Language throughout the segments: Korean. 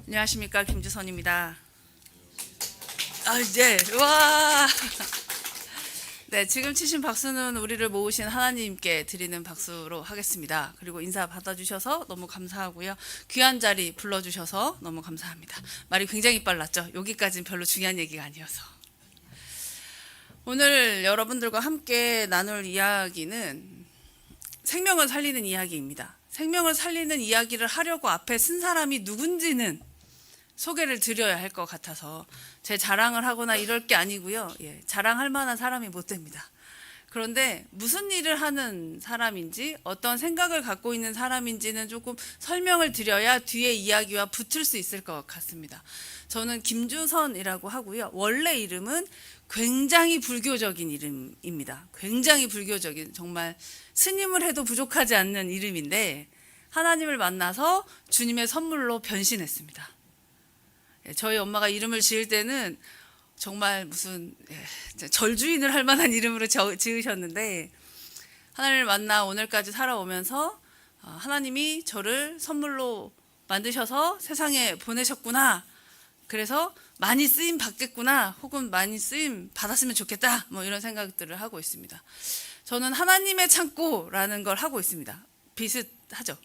안녕하십니까, 김주선입니다. 네, 와. 네, 지금 치신 박수는 우리를 모으신 하나님께 드리는 박수로 하겠습니다. 그리고 인사 받아주셔서 너무 감사하고요. 귀한 자리 불러주셔서 너무 감사합니다. 말이 굉장히 빨랐죠? 여기까지는 별로 중요한 얘기가 아니어서. 오늘 여러분들과 함께 나눌 이야기는 생명을 살리는 이야기입니다. 생명을 살리는 이야기를 하려고 앞에 쓴 사람이 누군지는 소개를 드려야 할 것 같아서 제 자랑을 하거나 이럴 게 아니고요. 자랑할 만한 사람이 못 됩니다. 그런데 무슨 일을 하는 사람인지 어떤 생각을 갖고 있는 사람인지는 조금 설명을 드려야 뒤에 이야기와 붙을 수 있을 것 같습니다. 저는 김주선이라고 하고요. 원래 이름은 굉장히 불교적인 이름입니다. 굉장히 불교적인, 정말 스님을 해도 부족하지 않는 이름인데 하나님을 만나서 주님의 선물로 변신했습니다. 저희 엄마가 이름을 지을 때는 정말 무슨 절주인을 할 만한 이름으로 지으셨는데 하나님을 만나 오늘까지 살아오면서 하나님이 저를 선물로 만드셔서 세상에 보내셨구나. 그래서 많이 쓰임 받겠구나, 혹은 많이 쓰임 받았으면 좋겠다, 뭐 이런 생각들을 하고 있습니다. 저는 하나님의 창고라는 걸 하고 있습니다. 비슷하죠?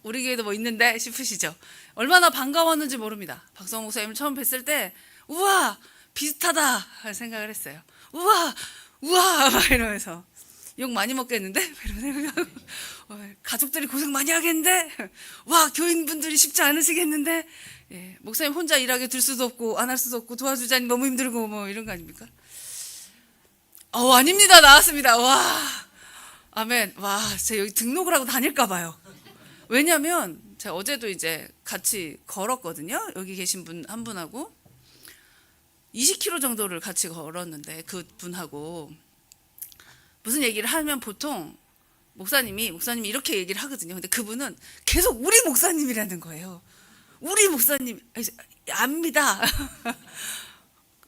우리 교회도 뭐 있는데 싶으시죠? 얼마나 반가웠는지 모릅니다. 박성호 목사님을 처음 뵀을 때 우와 비슷하다 할 생각을 했어요. 우와 막 이러면서 욕 많이 먹겠는데? 이런 생각하고 가족들이 고생 많이 하겠는데? 와, 교인분들이 쉽지 않으시겠는데? 목사님 혼자 일하게 둘 수도 없고 안 할 수도 없고 도와주자니 너무 힘들고 뭐 이런 거 아닙니까? 아닙니다. 나왔습니다. 와, 아멘. 와, 제가 여기 등록을 하고 다닐까 봐요. 왜냐면 제가 어제도 이제 같이 걸었거든요. 여기 계신 분 한 분하고 20km 정도를 같이 걸었는데 그 분하고 무슨 얘기를 하면 보통 목사님이 이렇게 얘기를 하거든요. 근데 그분은 계속 우리 목사님이라는 거예요. 우리 목사님 압니다.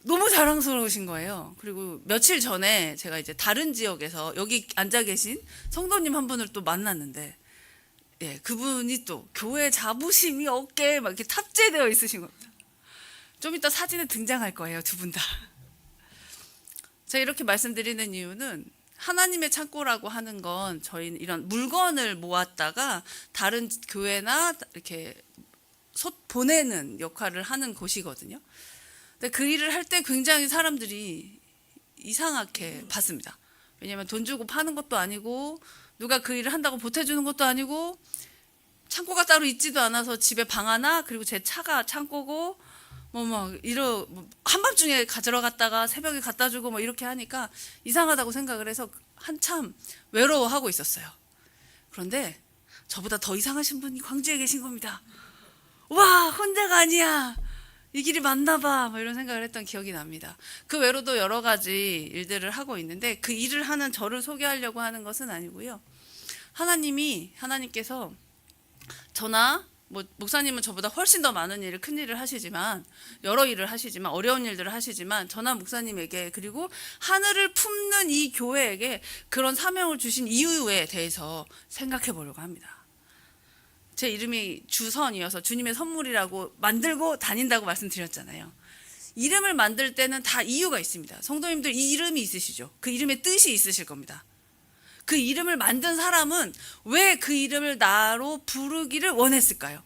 너무 자랑스러우신 거예요. 그리고 며칠 전에 제가 이제 다른 지역에서 여기 앉아 계신 성도님 한 분을 또 만났는데 그분이 또 교회 자부심이 어깨에 막 이렇게 탑재되어 있으신 겁니다. 좀 이따 사진에 등장할 거예요, 두 분 다. 제가 이렇게 말씀드리는 이유는 하나님의 창고라고 하는 건 저희 이런 물건을 모았다가 다른 교회나 이렇게 보내는 역할을 하는 곳이거든요. 근데 그 일을 할 때 굉장히 사람들이 이상하게 봤습니다. 왜냐하면 돈 주고 파는 것도 아니고 누가 그 일을 한다고 보태주는 것도 아니고 창고가 따로 있지도 않아서 집에 방 하나, 그리고 제 차가 창고고 한밤중에 가지러 갔다가 새벽에 갖다 주고 뭐 이렇게 하니까 이상하다고 생각을 해서 한참 외로워하고 있었어요. 그런데 저보다 더 이상하신 분이 광주에 계신 겁니다. 와, 혼자가 아니야, 이 길이 맞나 봐, 뭐 이런 생각을 했던 기억이 납니다. 그 외로도 여러 가지 일들을 하고 있는데 그 일을 하는 저를 소개하려고 하는 것은 아니고요. 하나님께서 저나 목사님은 저보다 훨씬 더 많은 일을, 큰 일을 하시지만, 여러 일을 하시지만, 어려운 일들을 하시지만 저나 목사님에게, 그리고 하늘을 품는 이 교회에게 그런 사명을 주신 이유에 대해서 생각해 보려고 합니다. 제 이름이 주선이어서 주님의 선물이라고 만들고 다닌다고 말씀드렸잖아요. 이름을 만들 때는 다 이유가 있습니다. 성도님들 이 이름이 있으시죠? 그 이름의 뜻이 있으실 겁니다. 그 이름을 만든 사람은 왜 그 이름을 나로 부르기를 원했을까요?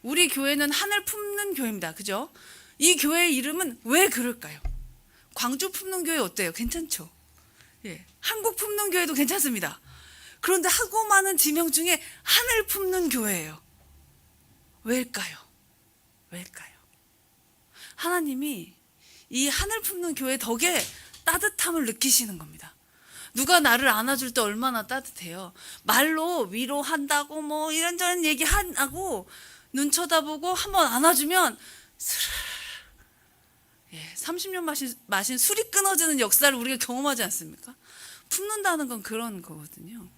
우리 교회는 하늘 품는 교회입니다. 그죠? 이 교회의 이름은 왜 그럴까요? 광주 품는 교회 어때요? 괜찮죠? 한국 품는 교회도 괜찮습니다. 그런데 하고 많은 지명 중에 하늘 품는 교회예요. 왜일까요? 하나님이 이 하늘 품는 교회 덕에 따뜻함을 느끼시는 겁니다. 누가 나를 안아줄 때 얼마나 따뜻해요. 말로 위로한다고 뭐 이런저런 얘기 하고 눈 쳐다보고 한번 안아주면 30년 마신 술이 끊어지는 역사를 우리가 경험하지 않습니까? 품는다는 건 그런 거거든요.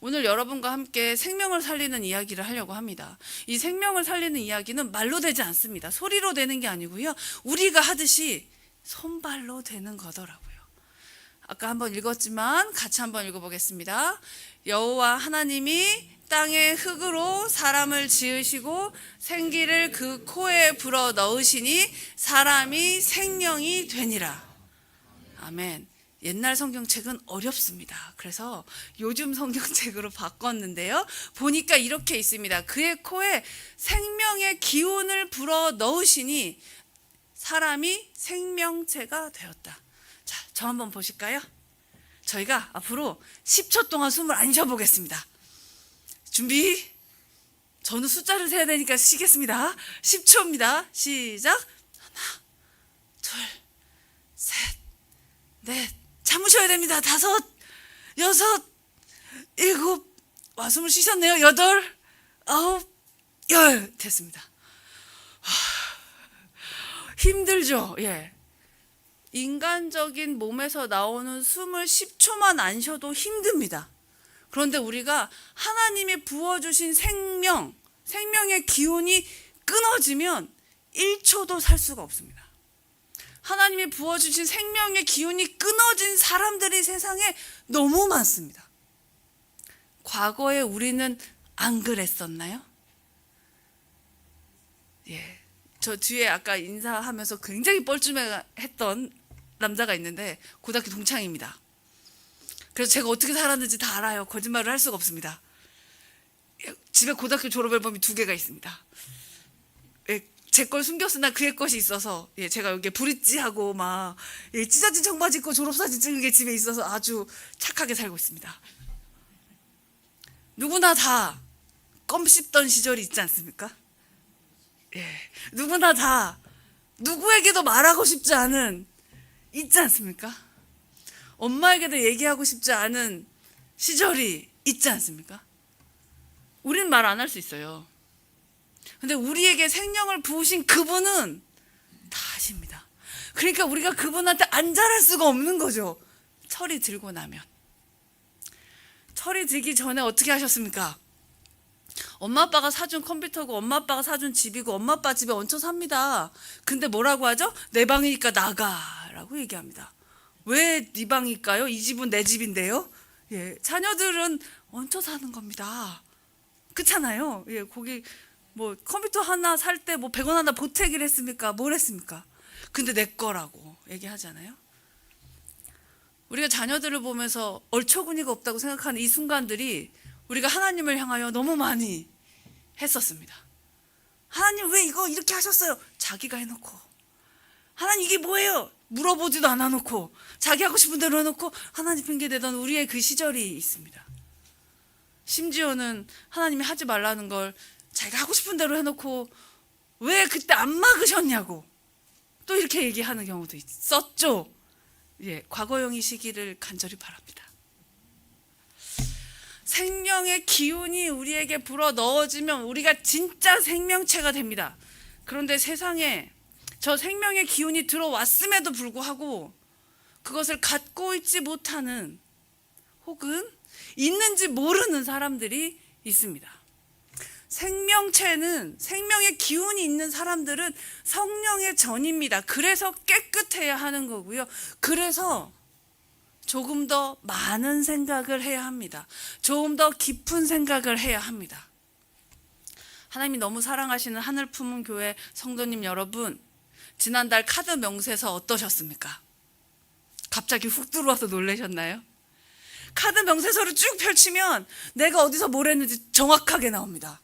오늘 여러분과 함께 생명을 살리는 이야기를 하려고 합니다. 이 생명을 살리는 이야기는 말로 되지 않습니다. 소리로 되는 게 아니고요. 우리가 하듯이 손발로 되는 거더라고요. 아까 한번 읽었지만 같이 한번 읽어보겠습니다. 여호와 하나님이 땅의 흙으로 사람을 지으시고 생기를 그 코에 불어 넣으시니 사람이 생명이 되니라. 아멘. 옛날 성경책은 어렵습니다. 그래서 요즘 성경책으로 바꿨는데요. 보니까 이렇게 있습니다. 그의 코에 생명의 기운을 불어 넣으시니 사람이 생명체가 되었다. 자, 저 한번 보실까요? 저희가 앞으로 10초 동안 숨을 안 쉬어보겠습니다. 준비. 저는 숫자를 세야 되니까 쉬겠습니다. 10초입니다. 시작. 하나, 둘, 셋, 넷. 참으셔야 됩니다. 5, 6, 7. 와, 숨을 쉬셨네요. 8, 9, 10. 됐습니다. 힘들죠? 예. 인간적인 몸에서 나오는 숨을 10초만 안 쉬어도 힘듭니다. 그런데 우리가 하나님이 부어주신 생명의 기운이 끊어지면 1초도 살 수가 없습니다. 하나님이 부어주신 생명의 기운이 끊어진 사람들이 세상에 너무 많습니다. 과거에 우리는 안 그랬었나요? 예. 저 뒤에 아까 인사하면서 굉장히 뻘쭘했던 남자가 있는데 고등학교 동창입니다. 그래서 제가 어떻게 살았는지 다 알아요. 거짓말을 할 수가 없습니다. 집에 고등학교 졸업 앨범이 2개가 있습니다. 제 걸 숨겼으나 그의 것이 있어서 제가 여기 브릿지하고 막 찢어진 청바지 입고 졸업사진 찍은 게 집에 있어서 아주 착하게 살고 있습니다. 누구나 다 껌 씹던 시절이 있지 않습니까? 누구나 다 누구에게도 말하고 싶지 않은 있지 않습니까? 엄마에게도 얘기하고 싶지 않은 시절이 있지 않습니까? 우린 말 안 할 수 있어요. 근데 우리에게 생명을 부으신 그분은 다 아십니다. 그러니까 우리가 그분한테 안 잘할 수가 없는 거죠. 철이 들고 나면. 철이 들기 전에 어떻게 하셨습니까? 엄마 아빠가 사준 컴퓨터고 엄마 아빠가 사준 집이고 엄마 아빠 집에 얹혀 삽니다. 근데 뭐라고 하죠? 내 방이니까 나가라고 얘기합니다. 왜 네 방일까요? 이 집은 내 집인데요. 자녀들은 얹혀 사는 겁니다. 그렇잖아요. 거기 뭐 컴퓨터 하나 살 때 뭐 100원 하나 보태기를 했습니까? 뭘 했습니까? 근데 내 거라고 얘기하잖아요. 우리가 자녀들을 보면서 얼처구니가 없다고 생각하는 이 순간들이 우리가 하나님을 향하여 너무 많이 했었습니다. 하나님 왜 이거 이렇게 하셨어요? 자기가 해놓고. 하나님 이게 뭐예요? 물어보지도 않아놓고 자기 하고 싶은 대로 해놓고 하나님 핑계대던 우리의 그 시절이 있습니다. 심지어는 하나님이 하지 말라는 걸 자기가 하고 싶은 대로 해놓고 왜 그때 안 막으셨냐고 또 이렇게 얘기하는 경우도 있었죠. 과거형이시기를 간절히 바랍니다. 생명의 기운이 우리에게 불어 넣어지면 우리가 진짜 생명체가 됩니다. 그런데 세상에 저 생명의 기운이 들어왔음에도 불구하고 그것을 갖고 있지 못하는 혹은 있는지 모르는 사람들이 있습니다. 생명의 기운이 있는 사람들은 성령의 전입니다. 그래서 깨끗해야 하는 거고요. 그래서 조금 더 많은 생각을 해야 합니다. 조금 더 깊은 생각을 해야 합니다. 하나님이 너무 사랑하시는 하늘 품은 교회 성도님 여러분, 지난달 카드 명세서 어떠셨습니까? 갑자기 훅 들어와서 놀라셨나요? 카드 명세서를 쭉 펼치면 내가 어디서 뭘 했는지 정확하게 나옵니다.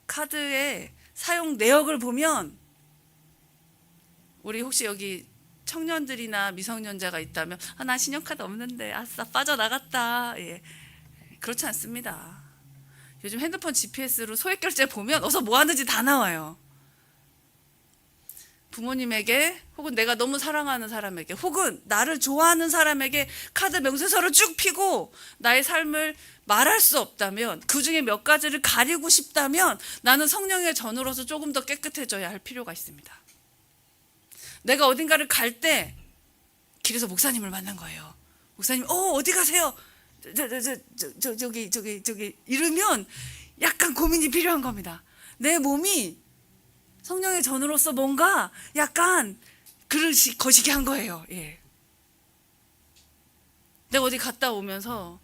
카드의 사용 내역을 보면 우리 혹시 여기 청년들이나 미성년자가 있다면 나 신용카드 없는데 아싸 빠져나갔다. 그렇지 않습니다. 요즘 핸드폰 GPS로 소액결제 보면 어서 뭐 하는지 다 나와요. 부모님에게 혹은 내가 너무 사랑하는 사람에게 혹은 나를 좋아하는 사람에게 카드 명세서를 쭉 펴고 나의 삶을 말할 수 없다면 그 중에 몇 가지를 가리고 싶다면 나는 성령의 전으로서 조금 더 깨끗해져야 할 필요가 있습니다. 내가 어딘가를 갈 때 길에서 목사님을 만난 거예요. 목사님 어디 가세요? 저기 이러면 약간 고민이 필요한 겁니다. 내 몸이 성령의 전으로서 뭔가 약간 거시기 한 거예요. 내가 어디 갔다 오면서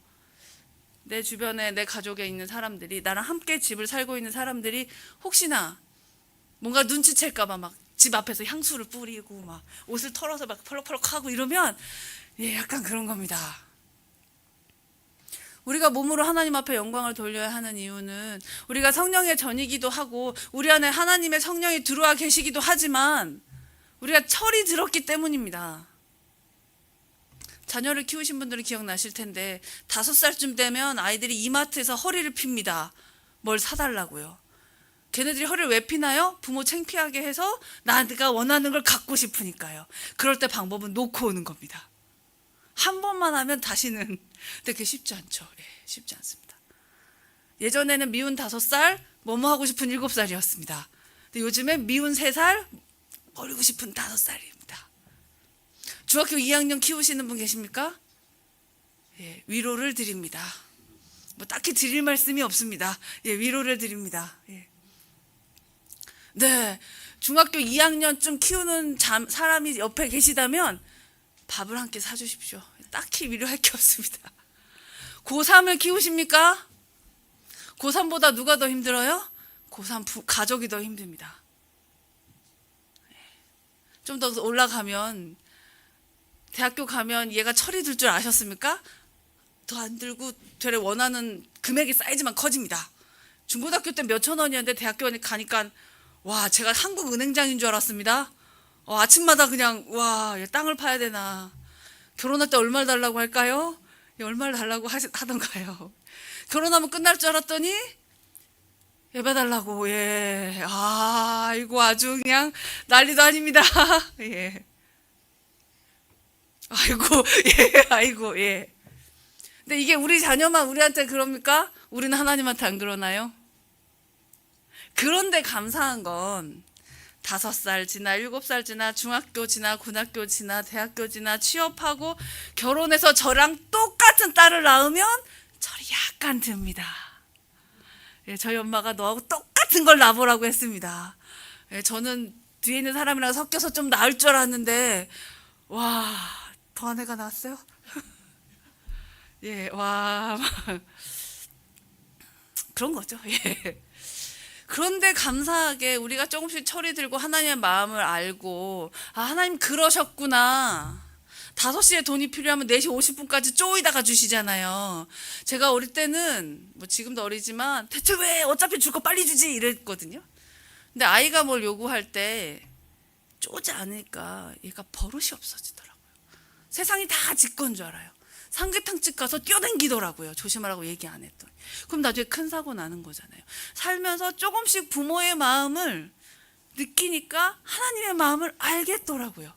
내 주변에 내 가족에 있는 사람들이, 나랑 함께 집을 살고 있는 사람들이 혹시나 뭔가 눈치챌까봐 막 집 앞에서 향수를 뿌리고 막 옷을 털어서 막 펄럭펄럭 하고 이러면 약간 그런 겁니다. 우리가 몸으로 하나님 앞에 영광을 돌려야 하는 이유는 우리가 성령의 전이기도 하고 우리 안에 하나님의 성령이 들어와 계시기도 하지만 우리가 철이 들었기 때문입니다. 자녀를 키우신 분들은 기억나실 텐데 5살쯤 되면 아이들이 이마트에서 허리를 핍니다. 뭘 사달라고요. 걔네들이 허리를 왜 피나요? 부모 창피하게 해서 나한테가 원하는 걸 갖고 싶으니까요. 그럴 때 방법은 놓고 오는 겁니다. 한 번만 하면 다시는. 근데 그게 쉽지 않죠. 쉽지 않습니다. 예전에는 미운 5살, 뭐뭐 하고 싶은 7살이었습니다. 근데 요즘엔 미운 3살, 버리고 싶은 5살입니다. 중학교 2학년 키우시는 분 계십니까? 위로를 드립니다. 뭐 딱히 드릴 말씀이 없습니다. 위로를 드립니다. 네, 중학교 2학년쯤 키우는 사람이 옆에 계시다면 밥을 한 끼 사주십시오. 딱히 위로할 게 없습니다. 고3을 키우십니까? 고3보다 누가 더 힘들어요? 고3 가족이 더 힘듭니다. 좀 더 올라가면 대학교 가면 얘가 철이 들 줄 아셨습니까? 더 안 들고 되레 원하는 금액의 사이즈만 커집니다. 중고등학교 때 몇천 원이었는데 대학교 가니까 와, 제가 한국은행장인 줄 알았습니다. 아침마다 그냥 얘 땅을 파야 되나. 결혼할 때 얼마를 달라고 할까요? 얼마를 달라고 하던가요. 결혼하면 끝날 줄 알았더니 예배 달라고. 이거 아주 그냥 난리도 아닙니다. 아이고. 근데 이게 우리 자녀만 우리한테 그럽니까? 우리는 하나님한테 안 그러나요? 그런데 감사한 건 5살 지나 7살 지나 중학교 지나 고등학교 지나 대학교 지나 취업하고 결혼해서 저랑 똑같은 딸을 낳으면 철이 약간 듭니다. 저희 엄마가 너하고 똑같은 걸 낳아보라고 했습니다. 저는 뒤에 있는 사람이랑 섞여서 좀 나을 줄 알았는데 더한 애가 나왔어요? 그런 거죠. 그런데 감사하게 우리가 조금씩 철이 들고 하나님의 마음을 알고 하나님 그러셨구나. 5시에 돈이 필요하면 4시 50분까지 쪼이다가 주시잖아요. 제가 어릴 때는 지금도 어리지만 대체 왜 어차피 줄 거 빨리 주지 이랬거든요. 근데 아이가 뭘 요구할 때 쪼지 않으니까 얘가 버릇이 없어지더라고요. 세상이 다 지 건 줄 알아요. 삼계탕집 가서 뛰어댕기더라고요. 조심하라고 얘기 안 했더니. 그럼 나중에 큰 사고 나는 거잖아요. 살면서 조금씩 부모의 마음을 느끼니까 하나님의 마음을 알겠더라고요.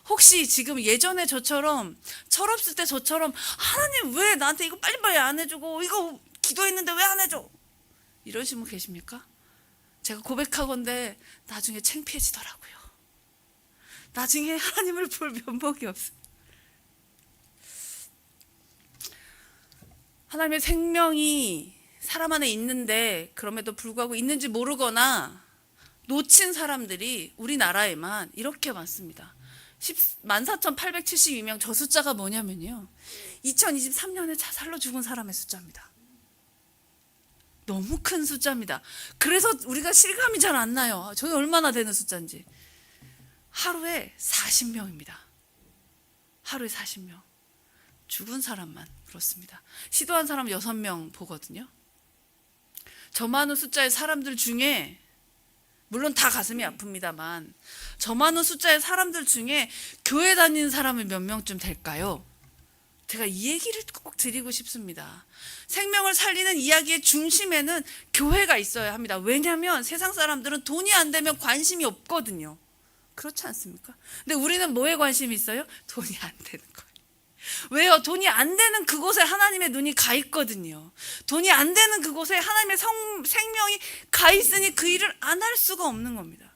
혹시 지금 예전에 저처럼 철없을 때 저처럼 하나님 왜 나한테 이거 빨리빨리 안 해주고 이거 기도했는데 왜 안 해줘? 이러신 분 계십니까? 제가 고백하건대 나중에 창피해지더라고요. 나중에 하나님을 볼 면목이 없어요. 하나님의 생명이 사람 안에 있는데 그럼에도 불구하고 있는지 모르거나 놓친 사람들이 우리나라에만 이렇게 많습니다. 14,872명. 저 숫자가 뭐냐면요, 2023년에 자살로 죽은 사람의 숫자입니다. 너무 큰 숫자입니다. 그래서 우리가 실감이 잘 안 나요. 저게 얼마나 되는 숫자인지. 하루에 40명입니다. 하루에 40명. 죽은 사람만 그렇습니다. 시도한 사람 6명 보거든요. 저 많은 숫자의 사람들 중에, 물론 다 가슴이 아픕니다만, 저 많은 숫자의 사람들 중에 교회 다니는 사람이 몇 명쯤 될까요? 제가 이 얘기를 꼭 드리고 싶습니다. 생명을 살리는 이야기의 중심에는 교회가 있어야 합니다. 왜냐하면 세상 사람들은 돈이 안 되면 관심이 없거든요. 그렇지 않습니까? 근데 우리는 뭐에 관심이 있어요? 돈이 안 되는 거예요. 왜요? 돈이 안 되는 그곳에 하나님의 눈이 가 있거든요. 돈이 안 되는 그곳에 하나님의 생명이 가 있으니 그 일을 안 할 수가 없는 겁니다.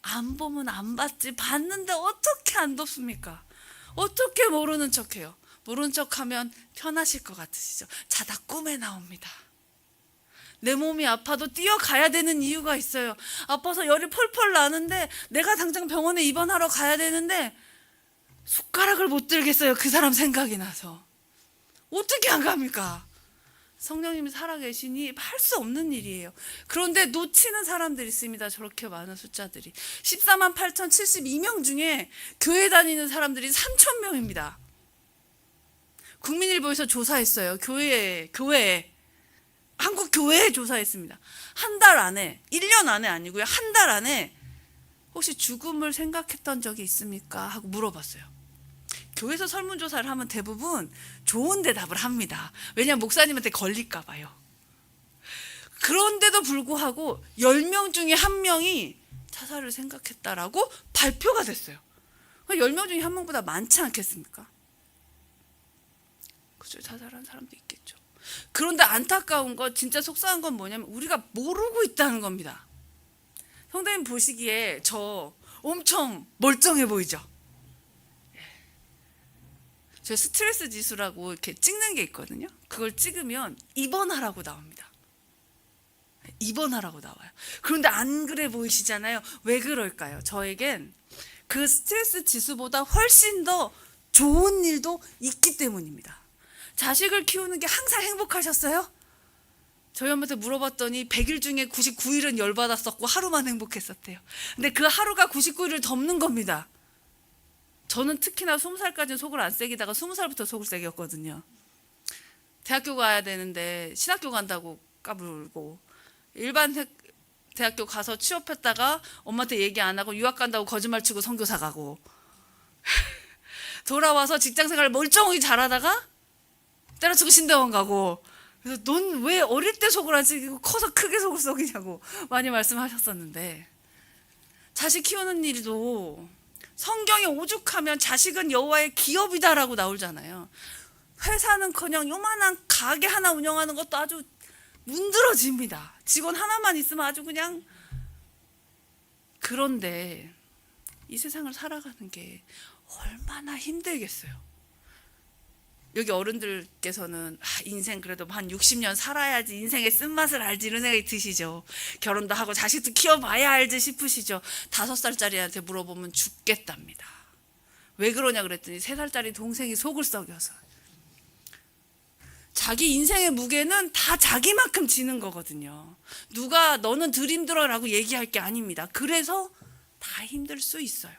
안 보면 안 봤지, 봤는데 어떻게 안 돕습니까? 어떻게 모르는 척해요? 모르는 척하면 편하실 것 같으시죠? 자다 꿈에 나옵니다. 내 몸이 아파도 뛰어가야 되는 이유가 있어요. 아파서 열이 펄펄 나는데 내가 당장 병원에 입원하러 가야 되는데 숟가락을 못 들겠어요. 그 사람 생각이 나서. 어떻게 안 갑니까? 성령님이 살아계시니 할 수 없는 일이에요. 그런데 놓치는 사람들이 있습니다. 저렇게 많은 숫자들이. 14만 8,072명 중에 교회 다니는 사람들이 3,000명입니다. 국민일보에서 조사했어요. 교회에 한국 교회에 조사했습니다. 한 달 안에, 1년 안에 아니고요. 한 달 안에 혹시 죽음을 생각했던 적이 있습니까? 하고 물어봤어요. 교회에서 설문조사를 하면 대부분 좋은 대답을 합니다. 왜냐하면 목사님한테 걸릴까 봐요. 그런데도 불구하고 10명 중에 1명이 자살을 생각했다라고 발표가 됐어요. 10명 중에 1명보다 많지 않겠습니까? 그죠? 자살한 사람도 있겠죠. 그런데 안타까운 건, 진짜 속상한 건 뭐냐면 우리가 모르고 있다는 겁니다. 성도님 보시기에 저 엄청 멀쩡해 보이죠? 저 스트레스 지수라고 이렇게 찍는 게 있거든요. 그걸 찍으면 입원하라고 나옵니다. 입원하라고 나와요. 그런데 안 그래 보이시잖아요. 왜 그럴까요? 저에겐 그 스트레스 지수보다 훨씬 더 좋은 일도 있기 때문입니다. 자식을 키우는 게 항상 행복하셨어요? 저희 엄마한테 물어봤더니 100일 중에 99일은 열받았었고 하루만 행복했었대요. 근데 그 하루가 99일을 덮는 겁니다. 저는 특히나 20살까지는 속을 안 새기다가 20살부터 속을 새겼거든요. 대학교 가야 되는데 신학교 간다고 까불고, 일반 대학교 가서 취업했다가 엄마한테 얘기 안 하고 유학 간다고 거짓말 치고 선교사 가고, 돌아와서 직장생활 멀쩡하게 잘하다가 때려치고 신대원 가고. 그래서 넌 왜 어릴 때 속을 안 새기고 커서 크게 속을 썩이냐고 많이 말씀하셨었는데, 자식 키우는 일도 성경에 오죽하면 자식은 여호와의 기업이다라고 나오잖아요. 회사는커녕 요만한 가게 하나 운영하는 것도 아주 문드러집니다. 직원 하나만 있으면 아주 그냥. 그런데 이 세상을 살아가는 게 얼마나 힘들겠어요. 여기 어른들께서는 인생 그래도 한 60년 살아야지 인생의 쓴맛을 알지 이런 생각이 드시죠. 결혼도 하고 자식도 키워봐야 알지 싶으시죠. 5살짜리한테 물어보면 죽겠답니다. 왜 그러냐 그랬더니 3살짜리 동생이 속을 썩여서. 자기 인생의 무게는 다 자기만큼 지는 거거든요. 누가 너는 덜 힘들어라고 얘기할 게 아닙니다. 그래서 다 힘들 수 있어요.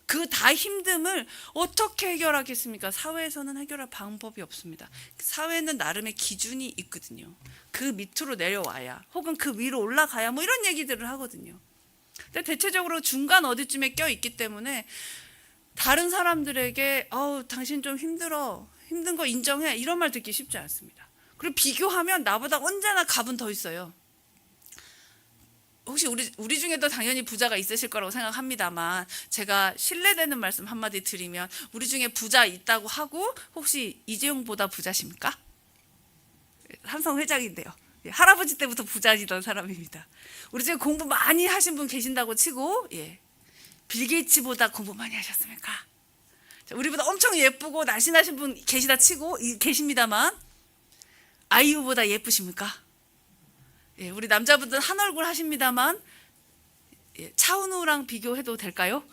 그 다 힘듦을 어떻게 해결하겠습니까? 사회에서는 해결할 방법이 없습니다. 사회는 나름의 기준이 있거든요. 그 밑으로 내려와야, 혹은 그 위로 올라가야, 뭐 이런 얘기들을 하거든요. 근데 대체적으로 중간 어디쯤에 껴있기 때문에 다른 사람들에게 당신 좀 힘들어, 힘든 거 인정해, 이런 말 듣기 쉽지 않습니다. 그리고 비교하면 나보다 언제나 갑은 더 있어요. 혹시 우리 중에도 당연히 부자가 있으실 거라고 생각합니다만, 제가 신뢰되는 말씀 한마디 드리면, 우리 중에 부자 있다고 하고 혹시 이재용보다 부자십니까? 삼성 회장인데요. 할아버지 때부터 부자시던 사람입니다. 우리 중에 공부 많이 하신 분 계신다고 치고, 빌 게이츠보다 공부 많이 하셨습니까? 우리보다 엄청 예쁘고 날씬하신 분 계십니다만, 아이유보다 예쁘십니까? 우리 남자분들은 한 얼굴 하십니다만, 차은우랑 비교해도 될까요?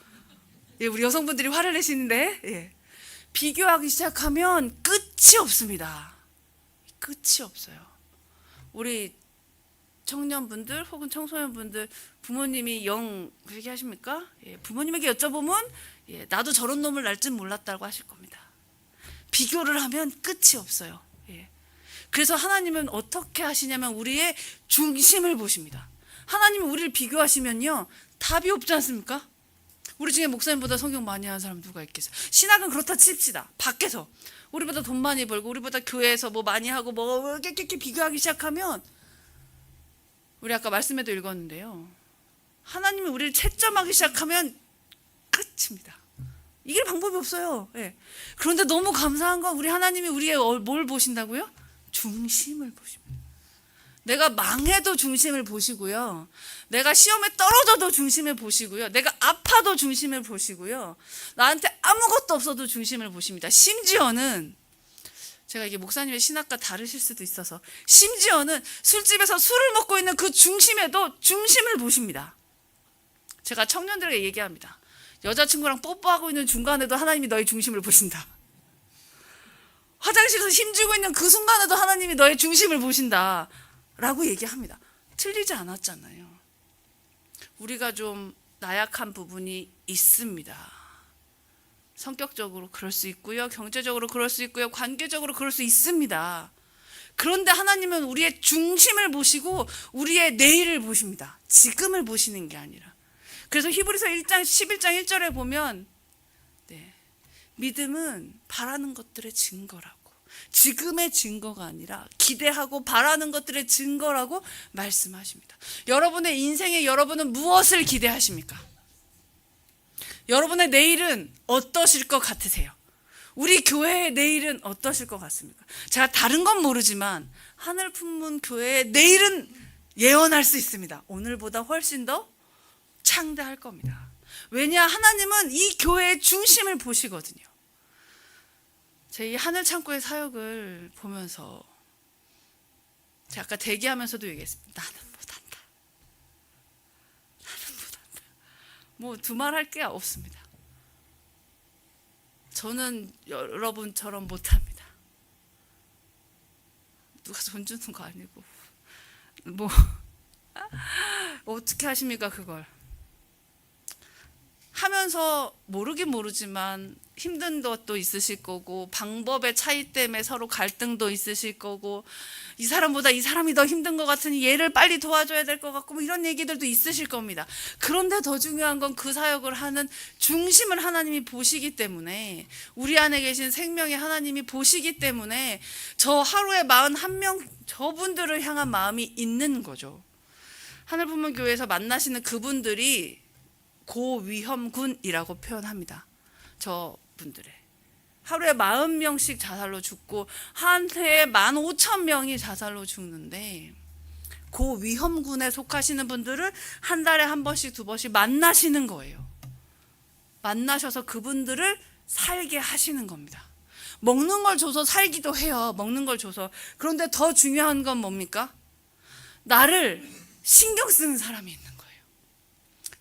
우리 여성분들이 화를 내시는데, 비교하기 시작하면 끝이 없습니다. 끝이 없어요. 우리 청년분들 혹은 청소년분들, 부모님이 그렇게 하십니까? 부모님에게 여쭤보면 나도 저런 놈을 낳을 줄 몰랐다고 하실 겁니다. 비교를 하면 끝이 없어요. 그래서 하나님은 어떻게 하시냐면 우리의 중심을 보십니다. 하나님은 우리를 비교하시면요, 답이 없지 않습니까? 우리 중에 목사님보다 성경 많이 하는 사람 누가 있겠어요? 신학은 그렇다 칩시다. 밖에서 우리보다 돈 많이 벌고 우리보다 교회에서 뭐 많이 하고 뭐 이렇게 비교하기 시작하면, 우리 아까 말씀에도 읽었는데요, 하나님이 우리를 채점하기 시작하면 끝입니다. 이길 방법이 없어요. 그런데 너무 감사한 건 우리 하나님이 우리의 뭘 보신다고요? 중심을 보십니다. 내가 망해도 중심을 보시고요, 내가 시험에 떨어져도 중심을 보시고요, 내가 아파도 중심을 보시고요, 나한테 아무것도 없어도 중심을 보십니다. 심지어는, 제가 이게 목사님의 신학과 다르실 수도 있어서, 심지어는 술집에서 술을 먹고 있는 그 중심에도 중심을 보십니다. 제가 청년들에게 얘기합니다. 여자친구랑 뽀뽀하고 있는 중간에도 하나님이 너의 중심을 보신다. 화장실에서 힘주고 있는 그 순간에도 하나님이 너의 중심을 보신다 라고 얘기합니다. 틀리지 않았잖아요. 우리가 좀 나약한 부분이 있습니다. 성격적으로 그럴 수 있고요, 경제적으로 그럴 수 있고요, 관계적으로 그럴 수 있습니다. 그런데 하나님은 우리의 중심을 보시고 우리의 내일을 보십니다. 지금을 보시는 게 아니라. 그래서 히브리서 1장 11장 1절에 보면 믿음은 바라는 것들의 증거라고, 지금의 증거가 아니라 기대하고 바라는 것들의 증거라고 말씀하십니다. 여러분의 인생에 여러분은 무엇을 기대하십니까? 여러분의 내일은 어떠실 것 같으세요? 우리 교회의 내일은 어떠실 것 같습니까? 제가 다른 건 모르지만 하늘 품문 교회의 내일은 예언할 수 있습니다. 오늘보다 훨씬 더 창대할 겁니다. 왜냐? 하나님은 이 교회의 중심을 보시거든요. 제 이 하늘 창고의 사역을 보면서 제가 아까 대기하면서도 얘기했습니다. 나는 못한다. 뭐 두말할 게 없습니다. 저는 여러분처럼 못합니다. 누가 돈 주는 거 아니고 뭐 어떻게 하십니까? 그걸 하면서 모르긴 모르지만 힘든 것도 있으실 거고, 방법의 차이 때문에 서로 갈등도 있으실 거고, 이 사람보다 이 사람이 더 힘든 것 같으니 얘를 빨리 도와줘야 될 것 같고, 뭐 이런 얘기들도 있으실 겁니다. 그런데 더 중요한 건 그 사역을 하는 중심을 하나님이 보시기 때문에, 우리 안에 계신 생명의 하나님이 보시기 때문에 저 하루에 41명 저분들을 향한 마음이 있는 거죠. 하늘품문교회에서 만나시는 그분들이 고위험군이라고 표현합니다. 저분들의 하루에 40명씩 자살로 죽고 한 해에 15,000명이 자살로 죽는데, 고위험군에 속하시는 분들을 한 달에 한 번씩 두 번씩 만나시는 거예요. 만나셔서 그분들을 살게 하시는 겁니다. 먹는 걸 줘서 살기도 해요. 먹는 걸 줘서. 그런데 더 중요한 건 뭡니까? 나를 신경 쓰는 사람이 있는 거예요.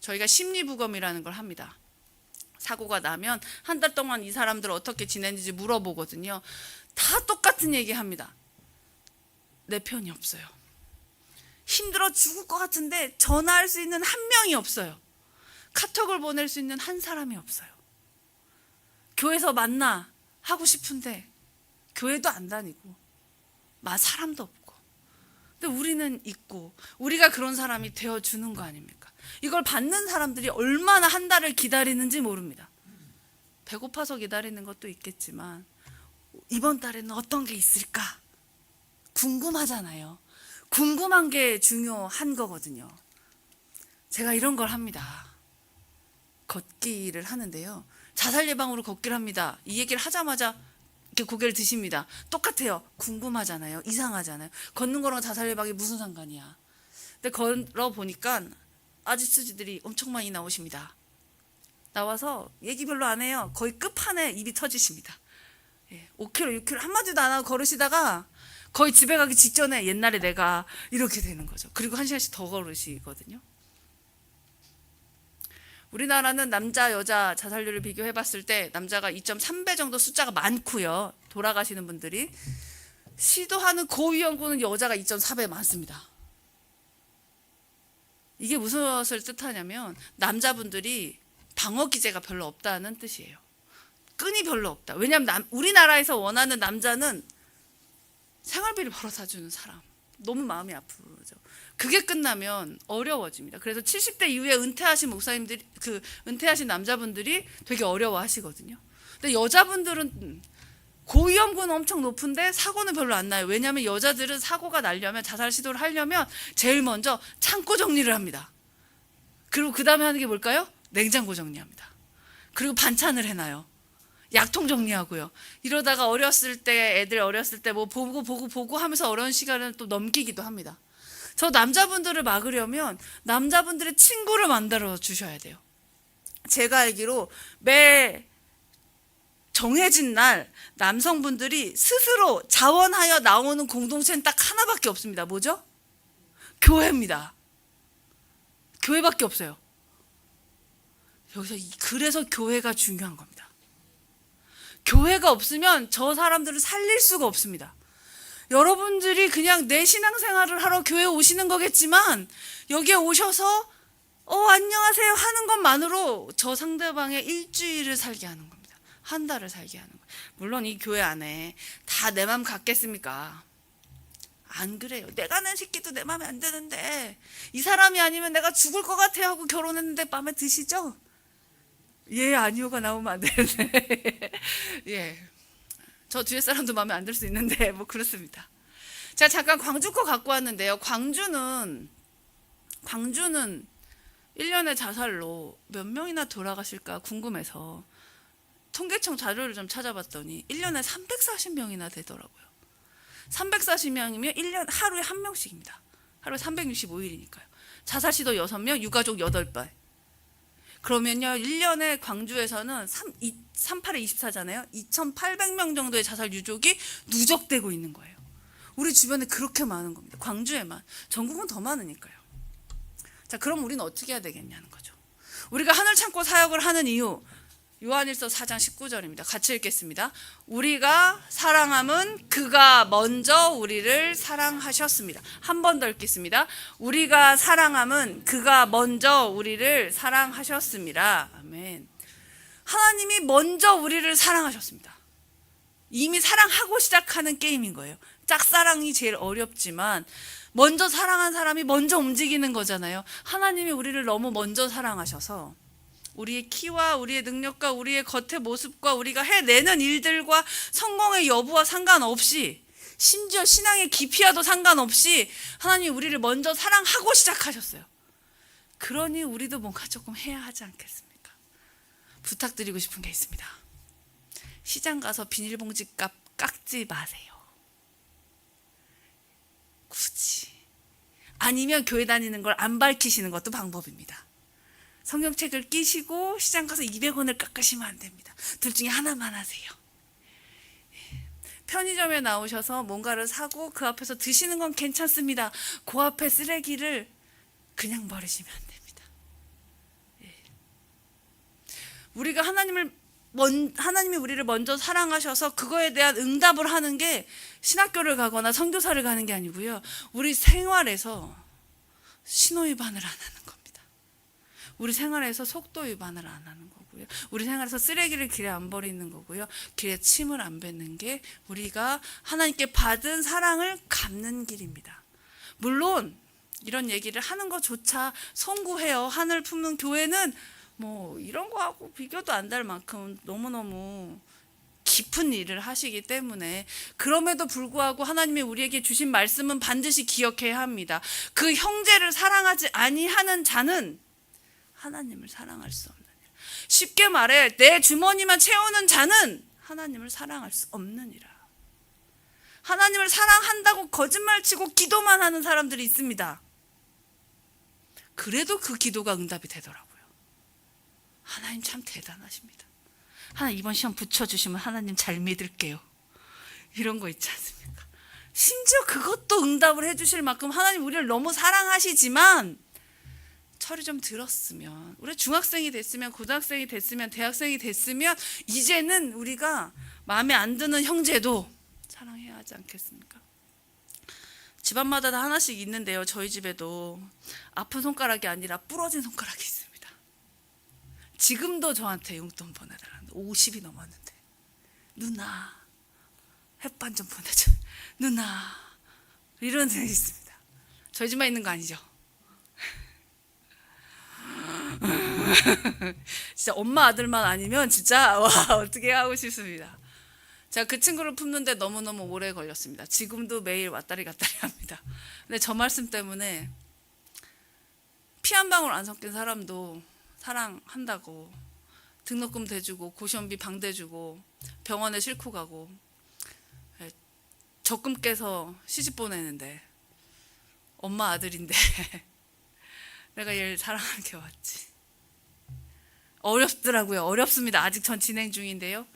저희가 심리부검이라는 걸 합니다. 사고가 나면 한 달 동안 이 사람들 어떻게 지냈는지 물어보거든요. 다 똑같은 얘기 합니다. 내 편이 없어요. 힘들어 죽을 것 같은데 전화할 수 있는 한 명이 없어요. 카톡을 보낼 수 있는 한 사람이 없어요. 교회에서 만나 하고 싶은데 교회도 안 다니고 사람도 없고. 근데 우리는 있고, 우리가 그런 사람이 되어주는 거 아닙니까? 이걸 받는 사람들이 얼마나 한 달을 기다리는지 모릅니다. 배고파서 기다리는 것도 있겠지만 이번 달에는 어떤 게 있을까? 궁금하잖아요. 궁금한 게 중요한 거거든요. 제가 이런 걸 합니다. 걷기를 하는데요. 자살 예방으로 걷기를 합니다. 이 얘기를 하자마자 이렇게 고개를 드십니다. 똑같아요. 궁금하잖아요. 이상하잖아요. 걷는 거랑 자살 예방이 무슨 상관이야. 근데 걸어보니까 아지트들이 엄청 많이 나오십니다. 나와서 얘기 별로 안 해요. 거의 끝판에 입이 터지십니다. 5km, 6km 한마디도 안 하고 걸으시다가 거의 집에 가기 직전에 옛날에 내가 이렇게 되는 거죠. 그리고 1시간씩 더 걸으시거든요. 우리나라는 남자 여자 자살률을 비교해 봤을 때 남자가 2.3배 정도 숫자가 많고요. 돌아가시는 분들이. 시도하는 고위험군은 여자가 2.4배 많습니다. 이게 무엇을 뜻하냐면 남자분들이 방어 기제가 별로 없다는 뜻이에요. 끈이 별로 없다. 왜냐하면 우리나라에서 원하는 남자는 생활비를 벌어다 주는 사람. 너무 마음이 아프죠. 그게 끝나면 어려워집니다. 그래서 70대 이후에 은퇴하신 목사님들이, 은퇴하신 남자분들이 되게 어려워하시거든요. 근데 여자분들은 고위험군 엄청 높은데 사고는 별로 안 나요. 왜냐하면 여자들은 사고가 나려면, 자살 시도를 하려면 제일 먼저 창고 정리를 합니다. 그리고 그 다음에 하는 게 뭘까요? 냉장고 정리합니다. 그리고 반찬을 해놔요. 약통 정리하고요. 이러다가 어렸을 때, 애들 어렸을 때 뭐 보고 하면서 어려운 시간을 또 넘기기도 합니다. 저 남자분들을 막으려면 남자분들의 친구를 만들어 주셔야 돼요. 제가 알기로 매 정해진 날 남성분들이 스스로 자원하여 나오는 공동체는 딱 하나밖에 없습니다. 뭐죠? 교회입니다. 교회밖에 없어요. 여기서 그래서 교회가 중요한 겁니다. 교회가 없으면 저 사람들을 살릴 수가 없습니다. 여러분들이 그냥 내 신앙생활을 하러 교회에 오시는 거겠지만 여기에 오셔서 안녕하세요 하는 것만으로 저 상대방의 일주일을 살게 하는 겁니다. 한 달을 살게 하는 거예요. 물론 이 교회 안에 다 내 맘 같겠습니까? 안 그래요. 내가 낸 새끼도 내 맘에 안 드는데 이 사람이 아니면 내가 죽을 것 같아 하고 결혼했는데 마음에 드시죠? 예, 아니요가 나오면 안 되는데 예, 저 뒤에 사람도 마음에 안 들 수 있는데 뭐 그렇습니다. 제가 잠깐 광주 거 갖고 왔는데요. 광주는 1년에 자살로 몇 명이나 돌아가실까 궁금해서 통계청 자료를 좀 찾아봤더니 1년에 340명이나 되더라고요. 340명이면 1년 하루에 한 명씩입니다. 하루에 365일이니까요. 자살 시도 6명, 유가족 8발. 그러면요, 1년에 광주에서는 38에 24잖아요. 2,800명 정도의 자살 유족이 누적되고 있는 거예요. 우리 주변에 그렇게 많은 겁니다. 광주에만. 전국은 더 많으니까요. 자, 그럼 우리는 어떻게 해야 되겠냐는 거죠. 우리가 하늘 창고 사역을 하는 이유, 요한일서 4장 19절입니다. 같이 읽겠습니다. 우리가 사랑함은 그가 먼저 우리를 사랑하셨습니다. 한 번 더 읽겠습니다. 우리가 사랑함은 그가 먼저 우리를 사랑하셨습니다. 아멘. 하나님이 먼저 우리를 사랑하셨습니다. 이미 사랑하고 시작하는 게임인 거예요. 짝사랑이 제일 어렵지만 먼저 사랑한 사람이 먼저 움직이는 거잖아요. 하나님이 우리를 너무 먼저 사랑하셔서 우리의 키와 우리의 능력과 우리의 겉의 모습과 우리가 해내는 일들과 성공의 여부와 상관없이, 심지어 신앙의 깊이와도 상관없이 하나님이 우리를 먼저 사랑하고 시작하셨어요. 그러니 우리도 뭔가 조금 해야 하지 않겠습니까? 부탁드리고 싶은 게 있습니다. 시장 가서 비닐봉지 값 깎지 마세요. 굳이. 아니면 교회 다니는 걸 안 밝히시는 것도 방법입니다. 성경책을 끼시고 시장 가서 200원을 깎으시면 안 됩니다. 둘 중에 하나만 하세요. 편의점에 나오셔서 뭔가를 사고 그 앞에서 드시는 건 괜찮습니다. 그 앞에 쓰레기를 그냥 버리시면 안 됩니다. 우리가 하나님이 우리를 먼저 사랑하셔서 그거에 대한 응답을 하는 게 신학교를 가거나 선교사를 가는 게 아니고요. 우리 생활에서 신호 위반을 안 하는 겁니다. 우리 생활에서 속도 위반을 안 하는 거고요. 우리 생활에서 쓰레기를 길에 안 버리는 거고요. 길에 침을 안 뱉는 게 우리가 하나님께 받은 사랑을 갚는 길입니다. 물론 이런 얘기를 하는 것조차 송구해요. 하늘 품는 교회는 뭐 이런 거하고 비교도 안 될 만큼 너무너무 깊은 일을 하시기 때문에, 그럼에도 불구하고 하나님이 우리에게 주신 말씀은 반드시 기억해야 합니다. 그 형제를 사랑하지 아니하는 자는 하나님을 사랑할 수 없느니라. 쉽게 말해 내 주머니만 채우는 자는 하나님을 사랑할 수 없느니라. 하나님을 사랑한다고 거짓말치고 기도만 하는 사람들이 있습니다. 그래도 그 기도가 응답이 되더라고요. 하나님 참 대단하십니다. 하나님 이번 시험 붙여주시면 하나님 잘 믿을게요. 이런 거 있지 않습니까? 심지어 그것도 응답을 해주실 만큼 하나님 우리를 너무 사랑하시지만, 철이 좀 들었으면, 우리 중학생이 됐으면, 고등학생이 됐으면, 대학생이 됐으면 이제는 우리가 마음에 안 드는 형제도 사랑해야 하지 않겠습니까? 집안마다 다 하나씩 있는데요. 저희 집에도 아픈 손가락이 아니라 부러진 손가락이 있습니다. 지금도 저한테 용돈 보내달라는데 50이 넘었는데, 누나 햇반 좀 보내줘, 누나, 이런 생각이 있습니다. 저희 집만 있는 거 아니죠? 진짜 엄마 아들만 아니면 진짜 와 어떻게 하고 싶습니다. 제가 그 친구를 품는데 너무너무 오래 걸렸습니다. 지금도 매일 왔다리 갔다리 합니다. 근데 저 말씀 때문에 피 한 방울 안 섞인 사람도 사랑한다고 등록금 대주고 고시원비 방 대주고 병원에 싣고 가고 적금 깨서 시집 보내는데 엄마 아들인데 내가 얘를 사랑하는 게 맞지. 어렵더라고요. 어렵습니다. 아직 전 진행 중인데요.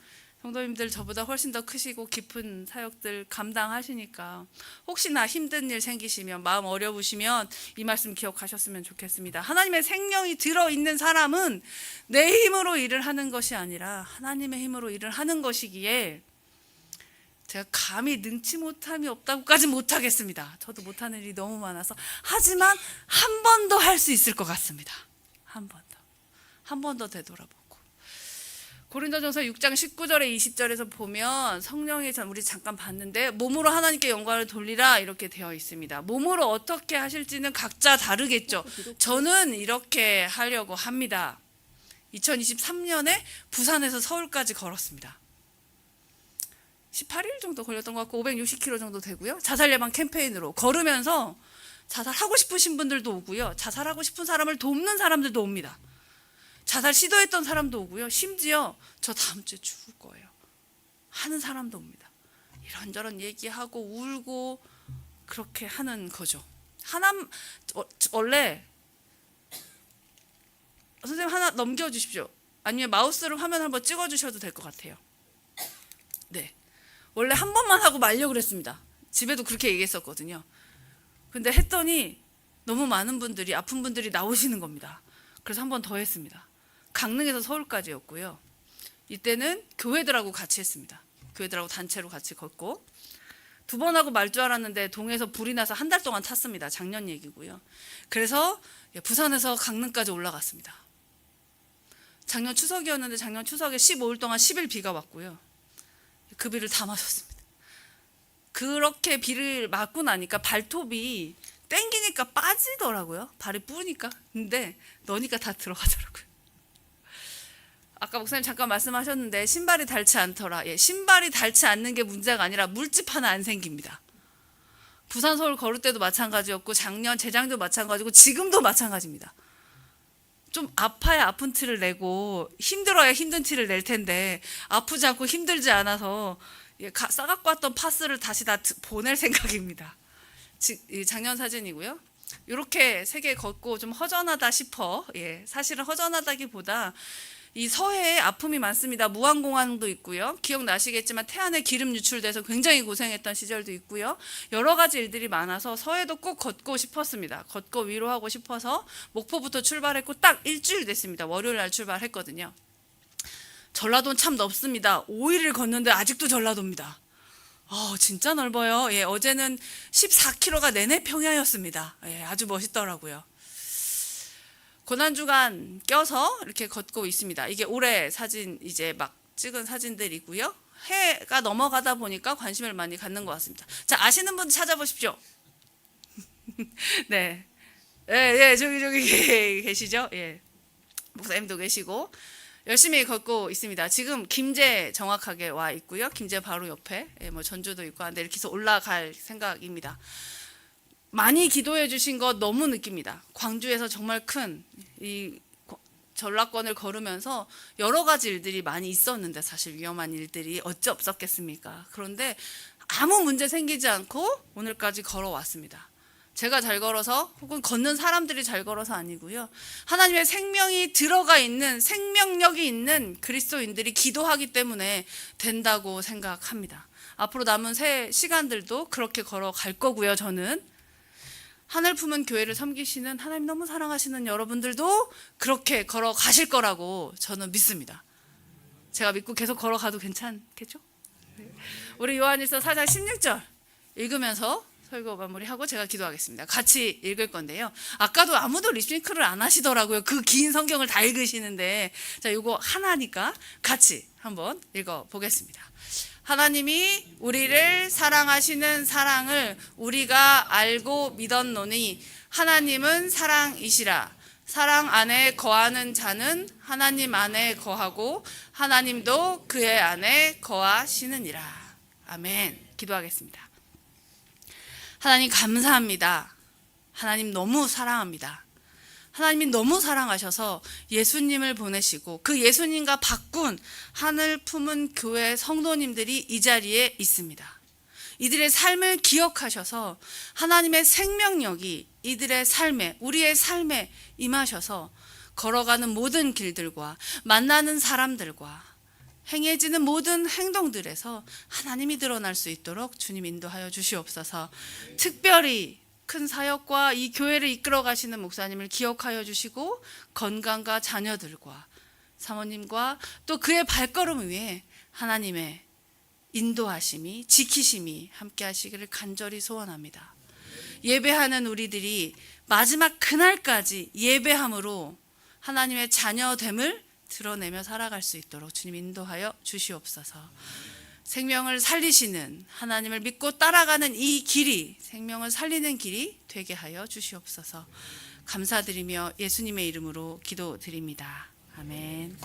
성도님들 저보다 훨씬 더 크시고 깊은 사역들 감당하시니까 혹시나 힘든 일 생기시면 마음 어려우시면 이 말씀 기억하셨으면 좋겠습니다. 하나님의 생명이 들어있는 사람은 내 힘으로 일을 하는 것이 아니라 하나님의 힘으로 일을 하는 것이기에 제가 감히 능치 못함이 없다고까지 못하겠습니다. 저도 못하는 일이 너무 많아서. 하지만 한 번 더 할 수 있을 것 같습니다. 한 번 더 되돌아보고. 고린도전서 6장 19절에 20절에서 보면 성령이, 우리 잠깐 봤는데 몸으로 하나님께 영광을 돌리라 이렇게 되어 있습니다. 몸으로 어떻게 하실지는 각자 다르겠죠. 저는 이렇게 하려고 합니다. 2023년에 부산에서 서울까지 걸었습니다. 18일 정도 걸렸던 것 같고 560km 정도 되고요. 자살 예방 캠페인으로 걸으면서 자살하고 싶으신 분들도 오고요. 자살하고 싶은 사람을 돕는 사람들도 옵니다. 자살 시도했던 사람도 오고요. 심지어 저 다음 주에 죽을 거예요 하는 사람도 옵니다. 이런저런 얘기하고 울고 그렇게 하는 거죠. 원래 선생님 하나 넘겨주십시오. 아니면 마우스로 화면 한번 찍어주셔도 될 것 같아요. 네, 원래 한 번만 하고 말려고 그랬습니다. 집에도 그렇게 얘기했었거든요. 근데 했더니 너무 많은 분들이, 아픈 분들이 나오시는 겁니다. 그래서 한 번 더 했습니다. 강릉에서 서울까지였고요. 이때는 교회들하고 같이 했습니다. 교회들하고 단체로 같이 걷고 2번 하고 말 줄 알았는데 동해에서 불이 나서 한 달 동안 탔습니다. 작년 얘기고요. 그래서 부산에서 강릉까지 올라갔습니다. 작년 추석이었는데 작년 추석에 15일 동안 10일 비가 왔고요. 그 비를 다 맞았습니다. 그렇게 비를 맞고 나니까 발톱이 땡기니까 빠지더라고요. 발이 뿌니까. 근데 넣으니까 다 들어가더라고요. 아까 목사님 잠깐 말씀하셨는데 신발이 닳지 않더라. 예, 신발이 닳지 않는 게 문제가 아니라 물집 하나 안 생깁니다. 부산 서울 걸을 때도 마찬가지였고 작년 재작년도 마찬가지고 지금도 마찬가지입니다. 좀 아파야 아픈 티를 내고 힘들어야 힘든 티를 낼 텐데 아프지 않고 힘들지 않아서 싸갖고 왔던 파스를 다시 다 보낼 생각입니다. 작년 사진이고요. 이렇게 3개 걷고 좀 허전하다 싶어. 예, 사실은 허전하다기보다 이 서해에 아픔이 많습니다. 무안공항도 있고요. 기억나시겠지만 태안에 기름 유출돼서 굉장히 고생했던 시절도 있고요. 여러 가지 일들이 많아서 서해도 꼭 걷고 싶었습니다. 걷고 위로하고 싶어서 목포부터 출발했고 딱 일주일 됐습니다. 월요일 날 출발했거든요. 전라도는 참 넓습니다. 5일을 걷는데 아직도 전라도입니다. 진짜 넓어요. 예, 어제는 14km가 내내 평야였습니다. 예, 아주 멋있더라고요. 고난주간 껴서 이렇게 걷고 있습니다. 이게 올해 사진, 이제 막 찍은 사진들이고요. 해가 넘어가다 보니까 관심을 많이 갖는 것 같습니다. 자, 아시는 분 찾아보십시오. 네. 예, 저기 계시죠? 예. 목사님도 계시고. 열심히 걷고 있습니다. 지금 김제 정확하게 와 있고요. 김제 바로 옆에 전주도 있고 한데 이렇게 해서 올라갈 생각입니다. 많이 기도해 주신 거 너무 느낍니다. 광주에서 정말 큰 이 전라권을 걸으면서 여러 가지 일들이 많이 있었는데 사실 위험한 일들이 어찌 없었겠습니까? 그런데 아무 문제 생기지 않고 오늘까지 걸어왔습니다. 제가 잘 걸어서 혹은 걷는 사람들이 잘 걸어서 아니고요. 하나님의 생명이 들어가 있는, 생명력이 있는 그리스도인들이 기도하기 때문에 된다고 생각합니다. 앞으로 남은 새 시간들도 그렇게 걸어갈 거고요. 저는 하늘 품은 교회를 섬기시는 하나님 너무 사랑하시는 여러분들도 그렇게 걸어가실 거라고 저는 믿습니다. 제가 믿고 계속 걸어가도 괜찮겠죠? 우리 요한일서 4장 16절 읽으면서 설교 마무리하고 제가 기도하겠습니다. 같이 읽을 건데요. 아까도 아무도 리싱크를 안 하시더라고요. 그 긴 성경을 다 읽으시는데 자, 이거 하나니까 같이 한번 읽어보겠습니다. 하나님이 우리를 사랑하시는 사랑을 우리가 알고 믿었노니 하나님은 사랑이시라. 사랑 안에 거하는 자는 하나님 안에 거하고 하나님도 그의 안에 거하시느니라. 아멘. 기도하겠습니다. 하나님 감사합니다. 하나님 너무 사랑합니다. 하나님이 너무 사랑하셔서 예수님을 보내시고 그 예수님과 바꾼 하늘 품은 교회 성도님들이 이 자리에 있습니다. 이들의 삶을 기억하셔서 하나님의 생명력이 이들의 삶에, 우리의 삶에 임하셔서 걸어가는 모든 길들과 만나는 사람들과 행해지는 모든 행동들에서 하나님이 드러날 수 있도록 주님 인도하여 주시옵소서. 특별히 큰 사역과 이 교회를 이끌어 가시는 목사님을 기억하여 주시고 건강과 자녀들과 사모님과 또 그의 발걸음 위에 하나님의 인도하심이 지키심이 함께 하시기를 간절히 소원합니다. 예배하는 우리들이 마지막 그날까지 예배함으로 하나님의 자녀됨을 드러내며 살아갈 수 있도록 주님 인도하여 주시옵소서. 생명을 살리시는 하나님을 믿고 따라가는 이 길이 생명을 살리는 길이 되게 하여 주시옵소서. 감사드리며 예수님의 이름으로 기도드립니다. 아멘.